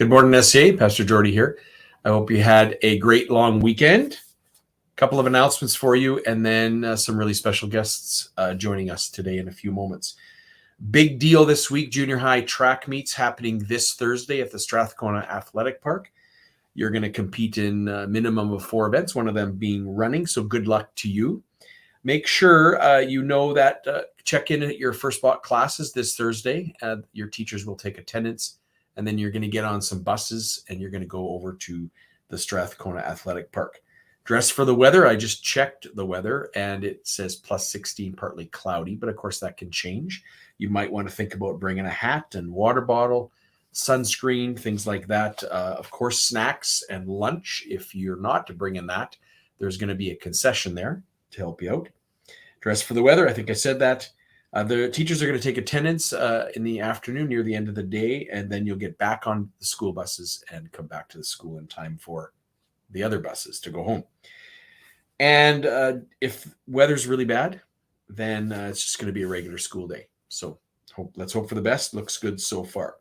Good morning, SCA. Pastor Jordy here. I hope you had a great long weekend. A couple of announcements for you, and then some really special guests joining us today in a few moments. Big deal this week, junior high track meets happening this Thursday at the Strathcona Athletic Park. You're going to compete in a minimum of 4 events, one of them being running, so good luck to you. Make sure you know that check in at your first block classes this Thursday. Your teachers will take attendance, and then you're going to get on some buses and you're going to go over to the Strathcona Athletic Park. Dress for the weather. I just checked the weather and it says plus 16, partly cloudy, but of course that can change. You might want to think about bringing a hat and water bottle, sunscreen, things like that. Of course, snacks and lunch. If you're not bringing that, there's going to be a concession there to help you out. Dress for the weather. I think I said that. The teachers are going to take attendance in the afternoon near the end of the day, and then you'll get back on the school buses and come back to the school in time for the other buses to go home. And if weather's really bad, then it's just going to be a regular school day. So let's hope for the best. Looks good so far.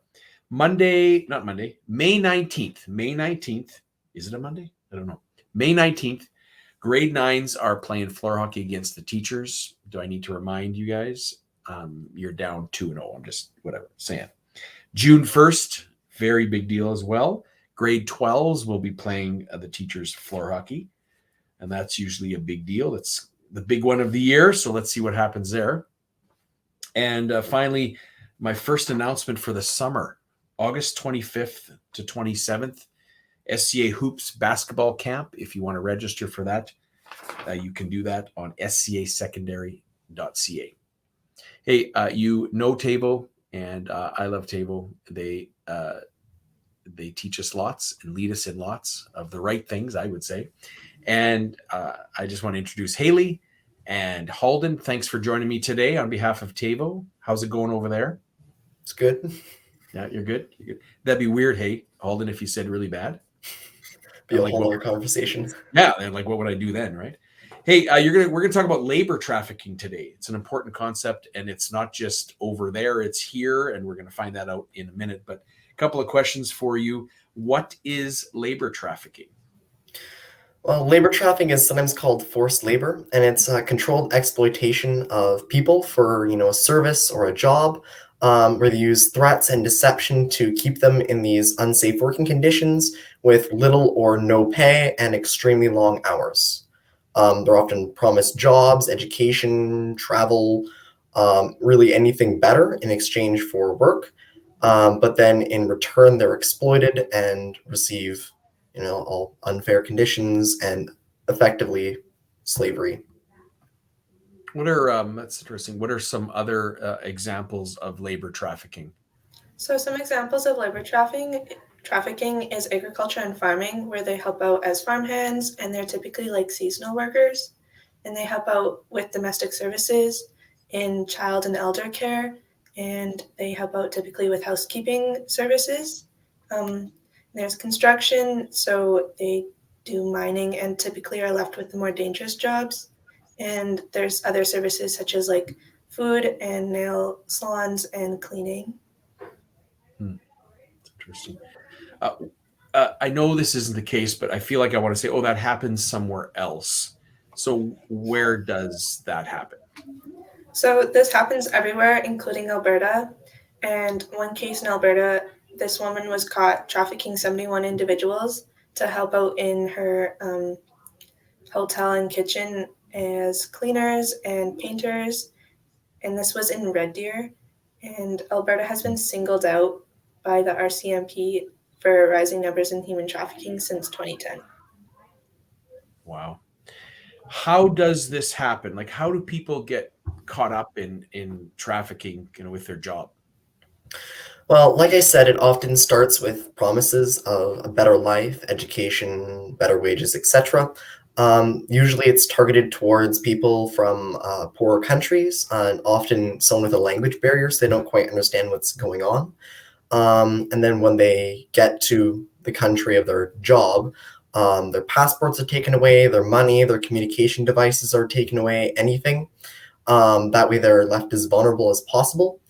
May 19th. May 19th. Is it a Monday? I don't know. May 19th. Grade 9s are playing floor hockey against the teachers. Do I need to remind you guys? You're down 2-0. I'm just saying. June 1st, very big deal as well. Grade 12s will be playing the teachers floor hockey, and that's usually a big deal. It's the big one of the year, so let's see what happens there. And finally, my first announcement for the summer, August 25th to 27th, SCA Hoops Basketball Camp. If you want to register for that, you can do that on scasecondary.ca. Hey, you know Tavo, and I love Tavo. They teach us lots and lead us in lots of the right things, I would say. And I just want to introduce Haley and Halden. Thanks for joining me today on behalf of Tavo. How's it going over there? It's good. Yeah, you're good. That'd be weird, hey, Halden, if you said really bad. Be a whole other conversation. Yeah, and what would I do then, right? Hey, we're gonna talk about labor trafficking today. It's an important concept, and it's not just over there; it's here, and we're gonna find that out in a minute. But a couple of questions for you: what is labor trafficking? Well, labor trafficking is sometimes called forced labor, and it's a controlled exploitation of people for a service or a job. Where they use threats and deception to keep them in these unsafe working conditions with little or no pay and extremely long hours. They're often promised jobs, education, travel, really anything better in exchange for work. But then in return, they're exploited and receive, all unfair conditions and effectively slavery. That's interesting. What are some other examples of labor trafficking? So some examples of labor trafficking is agriculture and farming, where they help out as farmhands, and they're typically like seasonal workers, and they help out with domestic services in child and elder care, and they help out typically with housekeeping services. There's construction, so they do mining and typically are left with the more dangerous jobs. And there's other services such as like food and nail salons and cleaning. That's interesting. I know this isn't the case, but I feel like I want to say, that happens somewhere else. So where does that happen? So this happens everywhere, including Alberta. And one case in Alberta, this woman was caught trafficking 71 individuals to help out in her hotel and kitchen as cleaners and painters, and this was in Red Deer. And Alberta has been singled out by the RCMP for rising numbers in human trafficking since 2010. Wow. How does this happen? Like, how do people get caught up in trafficking, with their job? Well, like I said, it often starts with promises of a better life, education, better wages, etc. Usually it's targeted towards people from poorer countries, and often someone with a language barrier, so they don't quite understand what's going on. And then when they get to the country of their job, their passports are taken away, their money, their communication devices are taken away, anything. That way they're left as vulnerable as possible.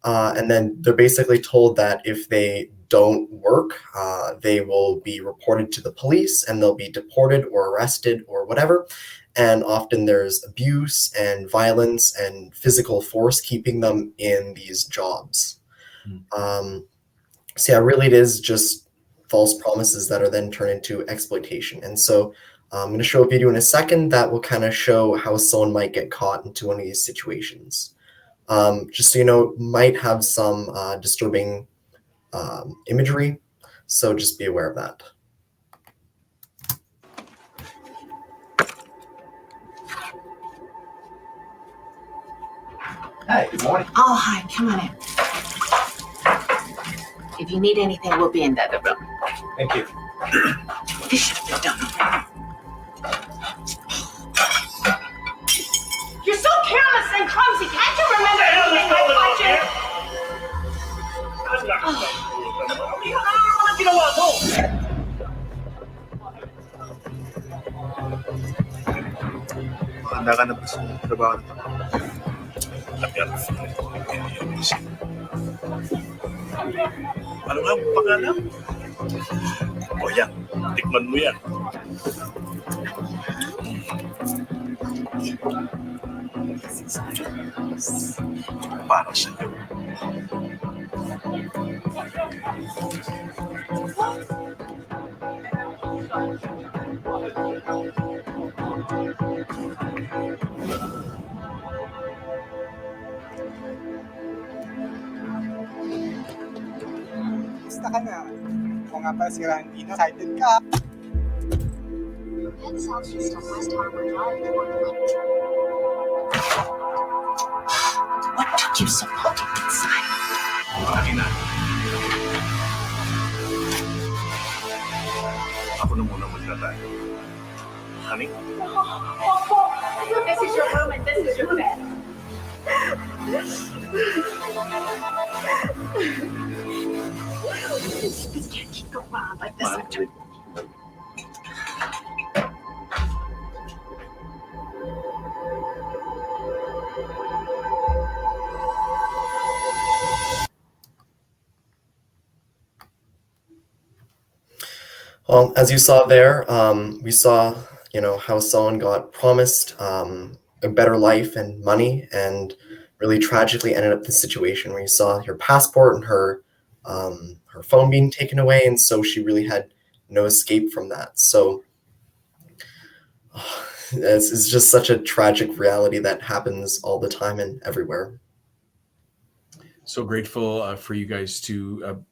And then they're basically told that if they don't work, they will be reported to the police and they'll be deported or arrested or whatever. And often there's abuse and violence and physical force keeping them in these jobs. So yeah, really it is just false promises that are then turned into exploitation. And so I'm going to show a video in a second that will kind of show how someone might get caught into one of these situations. Just so you know, might have some disturbing imagery, so just be aware of that. Hi, good morning. Oh, hi, come on in. If you need anything, we'll be in the other room. Thank you. This should have been done. You're so careless and clumsy. Can't you remember anything I taught you? Handa ka na ba sa trabaho nito? Ano nga ang pangalan? O yan, tikman mo yan. Para sa'yo. Basta ka na. Kung nga pala si Randy, excited ka. Head southeast on West Harbor Drive toward Lake. What took you so long to get inside? Akin na. Ako na muna magtatay. Honey? This is your room and this is your bed. This can't keep going on like this. Well, as you saw there, we saw, how someone got promised a better life and money, and really tragically ended up in this situation where you saw her passport and her phone being taken away, and so she really had no escape from that. So it's just such a tragic reality that happens all the time and everywhere. So grateful for you guys to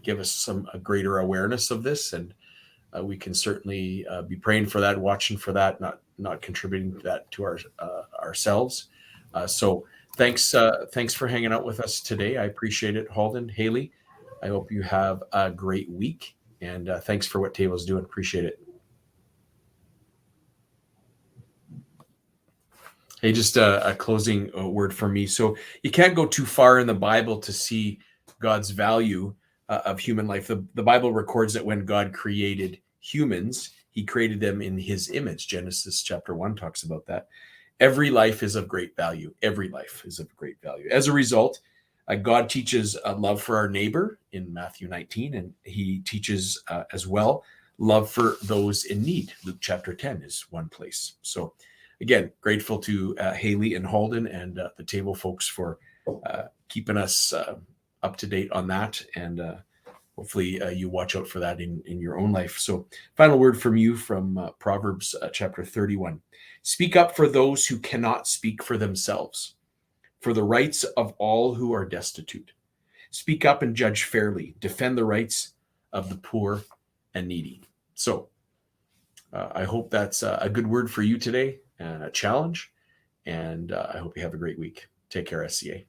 give us a greater awareness of this, and we can certainly be praying for that, watching for that, not contributing to that to ourselves. So thanks for hanging out with us today. I appreciate it, Halden, Haley. I hope you have a great week, and thanks for what Table's doing. Appreciate it. Hey, just a closing word from me. So you can't go too far in the Bible to see God's value of human life. The Bible records that when God created humans, he created them in his image. Genesis chapter 1 talks about that. Every life is of great value. Every life is of great value. As a result, God teaches love for our neighbor in Matthew 19, and he teaches as well love for those in need. Luke chapter 10 is one place. So again, grateful to Haley and Halden and the Table folks for keeping us up to date on that. And hopefully you watch out for that in your own life. So final word from you from Proverbs chapter 31. Speak up for those who cannot speak for themselves, for the rights of all who are destitute. Speak up and judge fairly. Defend the rights of the poor and needy. So I hope that's a good word for you today and a challenge. And I hope you have a great week. Take care, SCA.